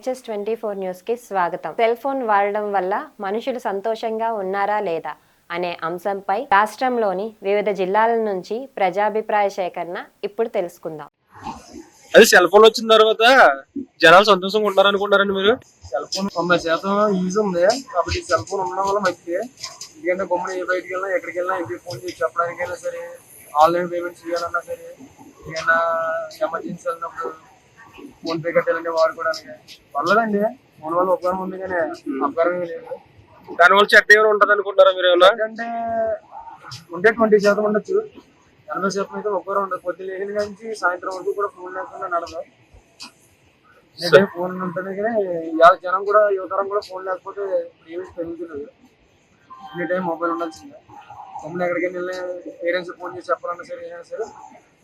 HS24 న్యూస్కి స్వాగతం. Cell phone వాడడం వల్ల మనుషులు సంతోషంగా ఉన్నారా లేదా అనే అంశంపై రాష్ట్రంలోని వివిధ జిల్లాల నుంచి ప్రజాభిప్రాయ సేకరణ ఇప్పుడు తెలుసుకుందాం. అది సెల్ ఫోన్ వచ్చిన తర్వాత జనాలు సంతోషంగా ఉంటారనుకుంటారండి మీరు? సెల్ ఫోన్ 90% యూజ్ ఉంది కాబట్టి సెల్ ఫోన్ ఉండడం వల్ల మంచిది. ఎందుకంటే బొమ్మలు ఏ బయటికి వెళ్ళినా ఎక్కడికి వెళ్ళినా ఇంటికి ఫోన్ చేసి చెప్పడానికైనా సరే, ఆన్లైన్ పేమెంట్స్ చేయాలన్నా సరే, ఏదైనా ఎమర్జెన్సీ వెళ్ళినప్పుడు ఫోన్ పే కట్టాలంటే వాడుకోవడానికి పర్లేదండి. ఫోన్ వల్ల ఉపకారం ఉంది కానీ అపకారం లేదు. దానివల్ల చెడ్డ ఏమైనా ఉంటుంది అనుకుంటారా మీరు? ఏమన్నా అంటే ఉంటే 20% ఉండొచ్చు, 80% అయితే ఉపకారం ఉండదు. పొద్దున్న లేని నుంచి సాయంత్రం వరకు కూడా ఫోన్ లేకుండా నడదు. ఫోన్ ఉంటుంది కానీ ఇవాళ జనం కూడా యువతరం కూడా ఫోన్ లేకపోతే ఏమీ పెరుగుతులేదు. ఎనీ టైం మొబైల్ ఉండాల్సిందే. మమ్మల్ని ఎక్కడికైనా వెళ్ళి పేరెంట్స్ ఫోన్ చేసి చెప్పాలన్నా సరే ఏదైనా సరే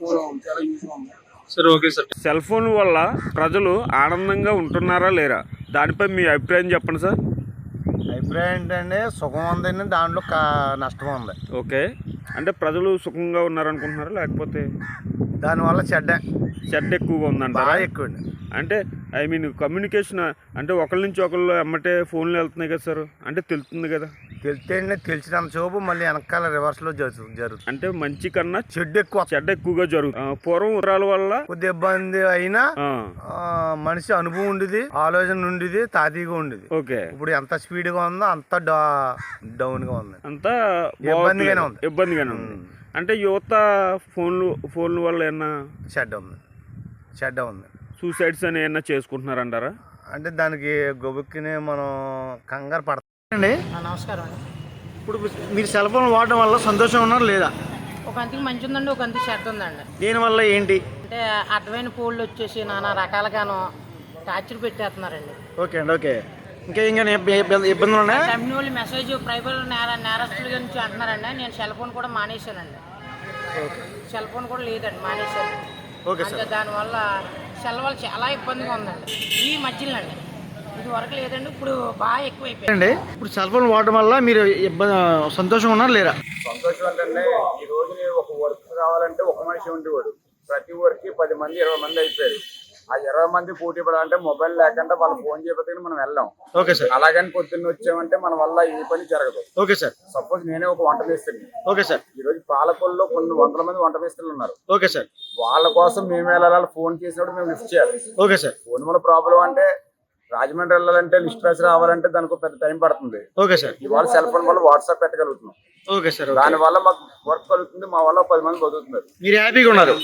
ఫోన్ చాలా యూజ్గా ఉంది. సరే, ఓకే సార్. సెల్ ఫోన్ వల్ల ప్రజలు ఆనందంగా ఉంటున్నారా లేరా, దానిపై మీ అభిప్రాయం చెప్పండి సార్. అభిప్రాయం ఏంటంటే సుఖం ఉందండి, దాంట్లో నష్టం ఉంది. ఓకే, అంటే ప్రజలు సుఖంగా ఉన్నారనుకుంటున్నారా లేకపోతే దానివల్ల చెడ్డ ఎక్కువగా ఉందంటారా? బాగా ఎక్కువ అండి. అంటే ఐ మీన్ కమ్యూనికేషన్ అంటే ఒకరి నుంచి ఒకళ్ళు ఎమ్మటే ఫోన్లు వెళ్తున్నాయి కదా సార్, అంటే తెలుస్తుంది కదా. తెలిసినంత చూపు మళ్ళీ వెనకాల రివర్స్లో జరుగుతుంది. అంటే మంచి కన్నా చెడ్డ ఎక్కువగా జరుగుతుంది. పూర్వం ఉరాల వల్ల కొద్ది ఇబ్బంది అయినా మనిషి అనుభవం ఉండేది, ఆలోచన ఉండేది, తాతీగా ఉండేది. ఓకే, ఇప్పుడు ఎంత స్పీడ్గా ఉందో అంత డౌన్గా ఉంది, అంతా ఇబ్బందిగానే ఉంది. అంటే యువత ఫోన్ల వల్ల ఏమన్నా చెడ్డ ఉంది. సూసైడ్స్ అని ఏమన్నా చేసుకుంటున్నారంటారా? అంటే దానికి గొబుక్కిని మనం కంగారు పడతామండి. నమస్కారం అండి. ఇప్పుడు మీరు సెల్ ఫోన్ వాడడం వల్ల సంతోషం ఉన్నారు లేదా? ఒక అంతికి మంచి ఉందండి, ఒక అంతికి చెడ్డ ఉందండి. దీనివల్ల ఏంటి అంటే అడ్డమైన ఫోన్లు వచ్చేసి నానా రకాలుగాను టార్చర్ పెట్టేస్తున్నారండి. ఓకే అండి, ఓకే. ఇంకా ఇబ్బందులు ఉన్నాయి. కంపెనీ వాళ్ళు మెసేజ్ ప్రైవేట్ నేరస్తుల గురించి అంటున్నారండి. నేను సెల్ ఫోన్ కూడా మానేశానండి. సెల్ ఫోన్ కూడా లేదండి, మానేశాను. అంటే దానివల్ల సెల్ వల్ల చాలా ఇబ్బందిగా ఉందండి ఈ మధ్యలో అండి. ఇది వరకు లేదండి, ఇప్పుడు బాగా ఎక్కువైపోయింది. ఇప్పుడు సెల్ ఫోన్ వాడడం వల్ల మీరు సంతోషం ఉన్నారు లేరా? సంతోషం అంటే ఈ రోజు ఒక వర్క్ కావాలంటే ఒక మనిషి ఉండేవాడు. ప్రతి వర్క్ 10 మంది 20 మంది అయిపోయారు. ఆ 20 మంది పోటీ పడాలంటే మొబైల్ లేకుండా వాళ్ళు ఫోన్ చేయకపోతే మనం వెళ్ళాం. Okay sir. అలాగని పొద్దున్న వచ్చామంటే మన వల్ల ఏ పని జరగదు. Okay sir. సపోజ్ నేనే ఒక వంట మేస్త్రిని. Okay sir. ఈ రోజు పాలకొల్లో కొన్ని వందల మంది వంట మేస్త్రులు ఉన్నారు. Okay sir. వాళ్ళ కోసం మేము వెళ్ళాలి, ఫోన్ చేసినప్పుడు మేము లిఫ్ట్ చేయాలి. Okay sir. ఫోన్ వల్ల ప్రాబ్లం అంటే రాజమండ్రి వెళ్ళాలంటే లిస్ట్ రాసి రావాలంటే దానికి పెద్ద టైం పడుతుంది. Okay sir. ఇవాళ సెల్ ఫోన్ వల్ల వాట్సాప్ పెట్టగలుగుతున్నాం. Okay sir. దాని వల్ల మాకు వర్క్ కలుగుతుంది, మా వల్ల 10 మంది బతుకుతున్నారు. మీరు హ్యాపీగా ఉన్నారు.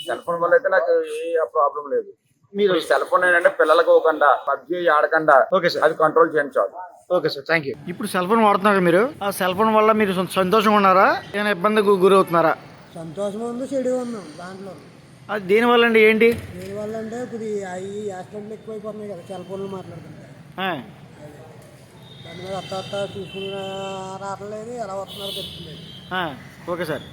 సెల్ ఫోన్ వల్ల అయితే నాకు ఏ ప్రాబ్లం లేదు. మీరు సెల్ ఫోన్ ఏంటంటే పిల్లలకు ఇవ్వకుండా, పబ్జీ ఆడకుండా అది కంట్రోల్ చేయించాలి. Okay sir, thank you. ఇప్పుడు సెల్ ఫోన్ వాడుతున్నారు మీరు, ఆ సెల్ ఫోన్ వల్ల మీరు సంతోషంగా ఉన్నారా, ఏమైనా ఇబ్బందికి గురవుతున్నారా? సంతోషం ఉంది, చెడు ఉన్నాం దాంట్లో. అది దేనివల్ల అండి? ఏంటి దేనివల్ల అంటే ఇప్పుడు ఈ యాక్సిడెంట్లు ఎక్కువైపోతున్నాయి కదా సెల్ ఫోన్లు మాట్లాడుతుంటే. దాని మీద అత్త చూసుకుని రావట్లేదు, ఎలా వస్తున్నారో తెలుస్తుంది. Okay sir.